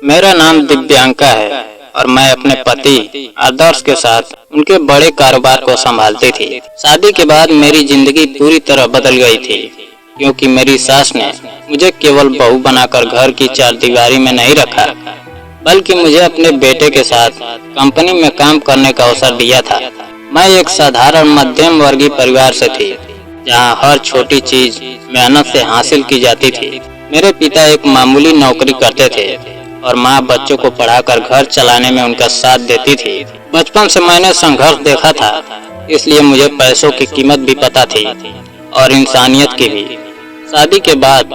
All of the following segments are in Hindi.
मेरा नाम दिव्यांका है और मैं अपने पति आदर्श के साथ उनके बड़े कारोबार को संभालती थी। शादी के बाद मेरी जिंदगी पूरी तरह बदल गई थी, क्योंकि मेरी सास ने मुझे केवल बहू बनाकर घर की चारदीवारी में नहीं रखा, बल्कि मुझे अपने बेटे के साथ कंपनी में काम करने का अवसर दिया था। मैं एक साधारण मध्यम वर्गीय परिवार से थी, जहां हर छोटी चीज मेहनत से हासिल की जाती थी। मेरे पिता एक मामूली नौकरी करते थे और माँ बच्चों को पढ़ाकर घर चलाने में उनका साथ देती थी। बचपन से मैंने संघर्ष देखा था, इसलिए मुझे पैसों की कीमत भी पता थी और इंसानियत की भी। शादी के बाद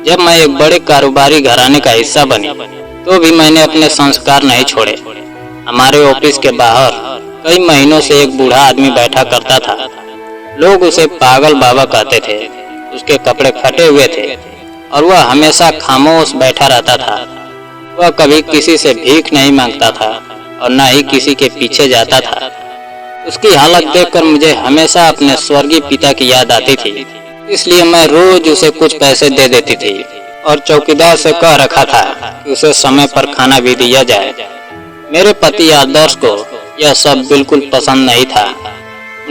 जब मैं एक बड़े कारोबारी घराने का हिस्सा बनी, तो भी मैंने अपने संस्कार नहीं छोड़े। हमारे ऑफिस के बाहर कई महीनों से एक बूढ़ा आदमी बैठा करता था। लोग उसे पागल बाबा कहते थे। उसके कपड़े फटे हुए थे और वह हमेशा खामोश बैठा रहता था। वह कभी किसी से भीख नहीं मांगता था और न ही किसी के पीछे जाता था। उसकी हालत देखकर मुझे हमेशा अपने स्वर्गीय पिता की याद आती थी, इसलिए मैं रोज उसे कुछ पैसे दे देती थी और चौकीदार से कह रखा था कि उसे समय पर खाना भी दिया जाए। मेरे पति आदर्श को यह सब बिल्कुल पसंद नहीं था।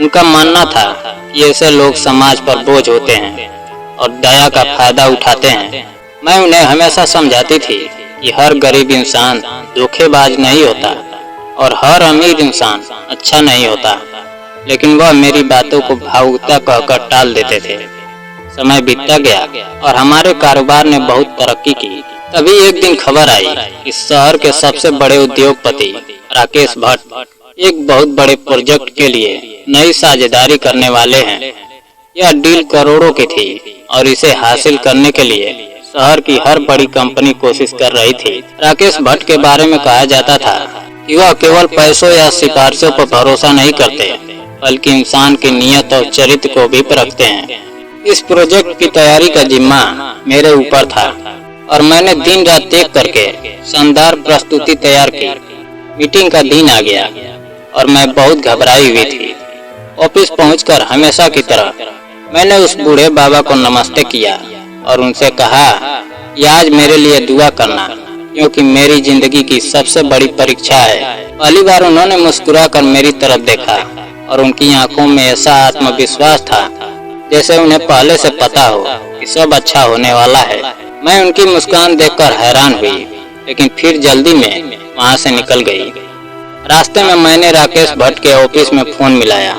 उनका मानना था कि ऐसे लोग समाज पर बोझ होते हैं और दया का फायदा उठाते हैं। मैं उन्हें हमेशा समझाती थी कि हर गरीब इंसान धोखेबाज नहीं होता और हर अमीर इंसान अच्छा नहीं होता, लेकिन वह मेरी बातों को भावुकता कहकर टाल देते थे। समय बीतता गया और हमारे कारोबार ने बहुत तरक्की की। तभी एक दिन खबर आई कि शहर के सबसे बड़े उद्योगपति राकेश भट्ट एक बहुत बड़े प्रोजेक्ट के लिए नई साझेदारी करने वाले हैं। यह डील करोड़ों की थी और इसे हासिल करने के लिए शहर की हर बड़ी कंपनी कोशिश कर रही थी। राकेश भट्ट के बारे में कहा जाता था कि वह केवल पैसों या सिफारिशों पर भरोसा नहीं करते, बल्कि इंसान की नीयत और चरित्र को भी परखते हैं। इस प्रोजेक्ट की तैयारी का जिम्मा मेरे ऊपर था और मैंने दिन रात एक करके शानदार प्रस्तुति तैयार की। मीटिंग का दिन आ गया और मैं बहुत घबराई हुई थी। ऑफिस पहुंचकर हमेशा की तरह मैंने उस बूढ़े बाबा को नमस्ते किया और उनसे कहा कि आज मेरे लिए दुआ करना, क्योंकि मेरी जिंदगी की सबसे बड़ी परीक्षा है। पहली बार उन्होंने मुस्कुराकर मेरी तरफ देखा और उनकी आंखों में ऐसा आत्मविश्वास था जैसे उन्हें पहले से पता हो कि सब अच्छा होने वाला है। मैं उनकी मुस्कान देखकर हैरान हुई, लेकिन फिर जल्दी में वहां से निकल गई। रास्ते में मैंने राकेश भट्ट के ऑफिस में फोन मिलाया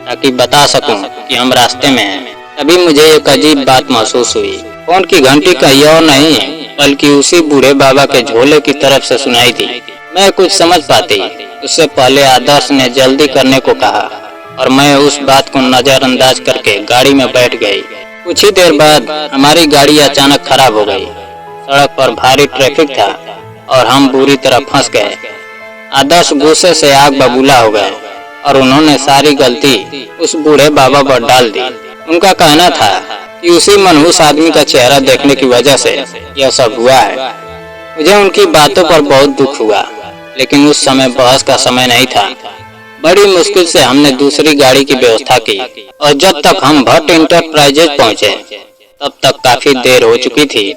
ताकि बता सकूं कि हम रास्ते में हैं। तभी मुझे एक अजीब बात महसूस हुई। फोन की घंटी कहीं और नहीं, बल्कि उसी बूढ़े बाबा के झोले की तरफ से सुनाई थी। मैं कुछ समझ पाती उससे पहले आदर्श ने जल्दी करने को कहा और मैं उस बात को नजरअंदाज करके गाड़ी में बैठ गई। कुछ ही देर बाद हमारी गाड़ी अचानक खराब हो गई। सड़क पर भारी ट्रैफिक था और हम बुरी तरह फंस गए। आदर्श गुस्से से आग बबूला हो गए और उन्होंने सारी गलती उस बूढ़े बाबा पर डाल दी। उनका कहना था कि उसी मनहूस आदमी का चेहरा देखने की वजह से यह सब हुआ है। मुझे उनकी बातों पर बहुत दुख हुआ, लेकिन उस समय बहस का समय नहीं था। बड़ी मुश्किल से हमने दूसरी गाड़ी की व्यवस्था की और जब तक हम भट्ट इंटरप्राइजेज पहुंचे, तब तक काफी देर हो चुकी थी।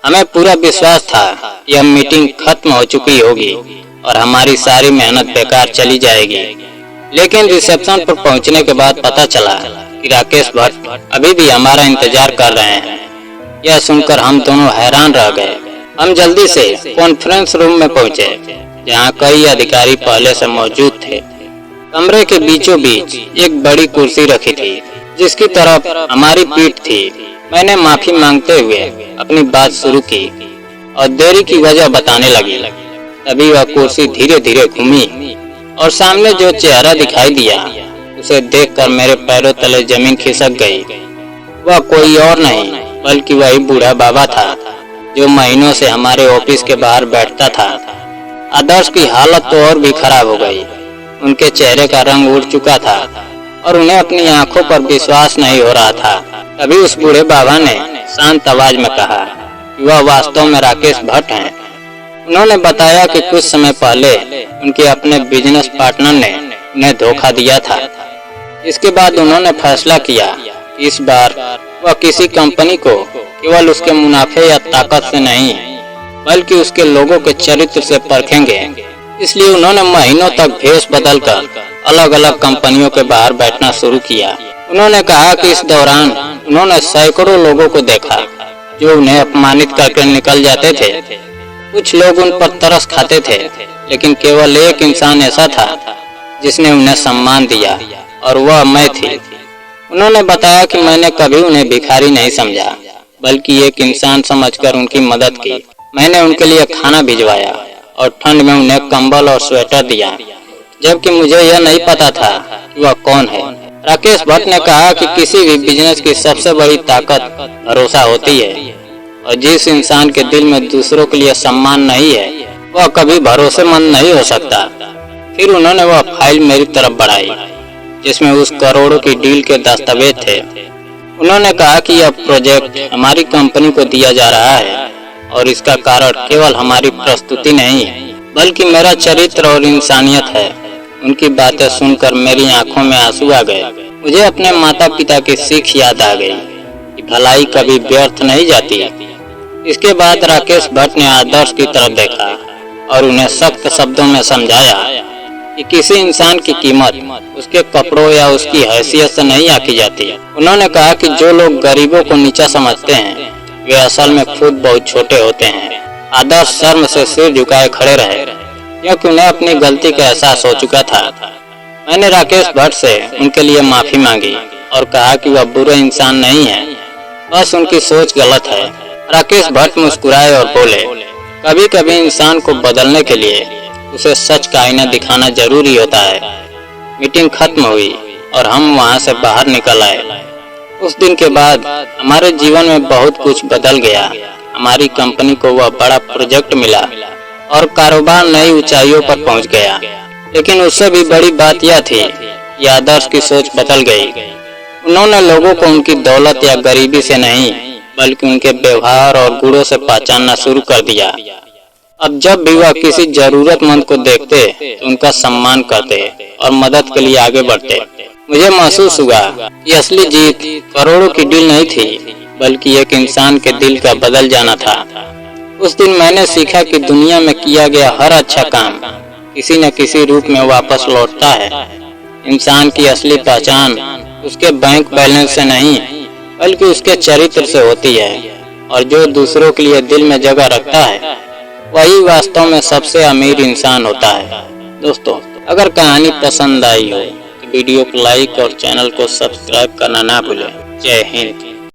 हमें पूरा विश्वास था कि यह मीटिंग खत्म हो चुकी होगी और हमारी सारी मेहनत बेकार चली जाएगी। लेकिन रिसेप्शन पर पहुंचने के बाद पता चला कि राकेश भट्ट अभी भी हमारा इंतजार कर रहे हैं। यह सुनकर हम दोनों हैरान रह गए। हम जल्दी से कॉन्फ्रेंस रूम में पहुंचे, जहां कई अधिकारी पहले से मौजूद थे। कमरे के बीचों बीच एक बड़ी कुर्सी रखी थी, जिसकी तरफ हमारी पीठ थी। मैंने माफी मांगते हुए अपनी बात शुरू की और देरी की वजह बताने लगी। तभी वह कुर्सी धीरे धीरे घूमी और सामने जो चेहरा दिखाई दिया, उसे देखकर मेरे पैरों तले जमीन खिसक गई। वह कोई और नहीं बल्कि वही बूढ़ा बाबा था जो महीनों से हमारे ऑफिस के बाहर बैठता था। आदर्श की हालत तो और भी खराब हो गई। उनके चेहरे का रंग उड़ चुका था और उन्हें अपनी आंखों पर विश्वास नहीं हो रहा था। तभी उस बूढ़े बाबा ने शांत आवाज में कहा कि वह वास्तव में राकेश भट्ट हैं। उन्होंने बताया कि कुछ समय पहले उनके अपने बिजनेस पार्टनर ने उन्हें धोखा दिया था। इसके बाद उन्होंने फैसला किया कि इस बार वह किसी कंपनी को केवल उसके मुनाफे या ताकत से नहीं, बल्कि उसके लोगों के चरित्र से परखेंगे। इसलिए उन्होंने महीनों तक भेष बदलकर अलग अलग कंपनियों के बाहर बैठना शुरू किया। उन्होंने कहा कि इस दौरान उन्होंने सैकड़ों लोगों को देखा जो उन्हें अपमानित करके निकल जाते थे। कुछ लोग उन पर तरस खाते थे, लेकिन केवल एक इंसान ऐसा था जिसने उन्हें सम्मान दिया, और वह मैं थी। उन्होंने बताया कि मैंने कभी उन्हें भिखारी नहीं समझा, बल्कि एक इंसान समझकर उनकी मदद की। मैंने उनके लिए खाना भिजवाया और ठंड में उन्हें कंबल और स्वेटर दिया, जबकि मुझे यह नहीं पता था कि वह कौन है। राकेश भट्ट ने कहा कि किसी भी बिजनेस की सबसे बड़ी ताकत भरोसा होती है, और जिस इंसान के दिल में दूसरों के लिए सम्मान नहीं है, वह कभी भरोसेमंद नहीं हो सकता। फिर उन्होंने वह फाइल मेरी तरफ बढ़ाई जिसमें उस करोड़ों की डील के दस्तावेज थे। उन्होंने कहा कि यह प्रोजेक्ट हमारी कंपनी को दिया जा रहा है, और इसका कारण केवल हमारी प्रस्तुति नहीं है, बल्कि मेरा चरित्र और इंसानियत है। उनकी बातें सुनकर मेरी आंखों में आंसू आ गए। मुझे अपने माता पिता की सीख याद आ गई कि भलाई कभी व्यर्थ नहीं जाती। इसके बाद राकेश भट्ट ने आदर्श की तरफ देखा और उन्हें सख्त शब्दों में समझाया कि किसी इंसान की कीमत उसके कपड़ों या उसकी हैसियत से नहीं आंकी जाती। उन्होंने कहा कि जो लोग गरीबों को नीचा समझते हैं, वे असल में खुद बहुत छोटे होते हैं। आदर्श शर्म से सिर झुकाए खड़े रहे, क्योंकि उन्हें अपनी गलती का एहसास हो चुका था। मैंने राकेश भट्ट से उनके लिए माफी मांगी और कहा कि वह बुरे इंसान नहीं है, बस उनकी सोच गलत है। राकेश भट्ट मुस्कुराए और बोले, कभी कभी इंसान को बदलने के लिए उसे सच का आईना दिखाना जरूरी होता है। मीटिंग खत्म हुई और हम वहां से बाहर निकल आए। उस दिन के बाद हमारे जीवन में बहुत कुछ बदल गया। हमारी कंपनी को वह बड़ा प्रोजेक्ट मिला और कारोबार नई ऊंचाइयों पर पहुंच गया। लेकिन उससे भी बड़ी बात यह थी कि आदर्श की सोच बदल गई। उन्होंने लोगों को उनकी दौलत या गरीबी से नहीं, बल्कि उनके व्यवहार और गुणों से पहचानना शुरू कर दिया। अब जब भी वह किसी जरूरतमंद को देखते तो उनका सम्मान करते और मदद के लिए आगे बढ़ते। मुझे महसूस हुआ कि असली जीत करोड़ों की डील नहीं थी, बल्कि एक इंसान के दिल का बदल जाना था। उस दिन मैंने सीखा कि दुनिया में किया गया हर अच्छा काम किसी न किसी रूप में वापस लौटता है। इंसान की असली पहचान उसके बैंक बैलेंस से नहीं, बल्कि उसके चरित्र से होती है, और जो दूसरों के लिए दिल में जगह रखता है, वही वास्तव में सबसे अमीर इंसान होता है। दोस्तों, अगर कहानी पसंद आई हो तो वीडियो को लाइक और चैनल को सब्सक्राइब करना ना भूलें। जय हिंद।